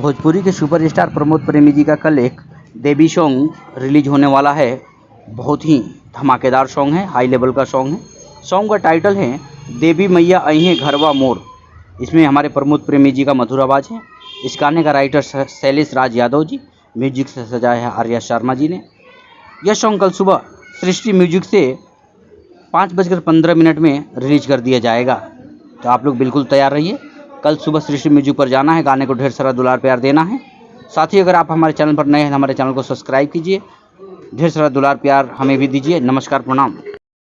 भोजपुरी के सुपरस्टार प्रमोद प्रेमी जी का कल एक देवी सॉन्ग रिलीज होने वाला है। बहुत ही धमाकेदार सॉन्ग है, हाई लेवल का सॉन्ग है। सॉन्ग का टाइटल है देवी मैया अइहें घरवा मोर। इसमें हमारे प्रमोद प्रेमी जी का मधुर आवाज़ है। इस गाने का राइटर शैलेश राज यादव जी, म्यूजिक से सजाया है आर्या शर्मा जी ने। यह सॉन्ग कल सुबह सृष्टि म्यूजिक से 5:15 में रिलीज कर दिया जाएगा। तो आप लोग बिल्कुल तैयार रहिए। कल सुबह सृष्टि म्यूजिक पर जाना है, गाने को ढेर सारा दुलार प्यार देना है। साथ ही अगर आप हमारे चैनल पर नए हैं, हमारे चैनल को सब्सक्राइब कीजिए, ढेर सारा दुलार प्यार हमें भी दीजिए। नमस्कार, प्रणाम।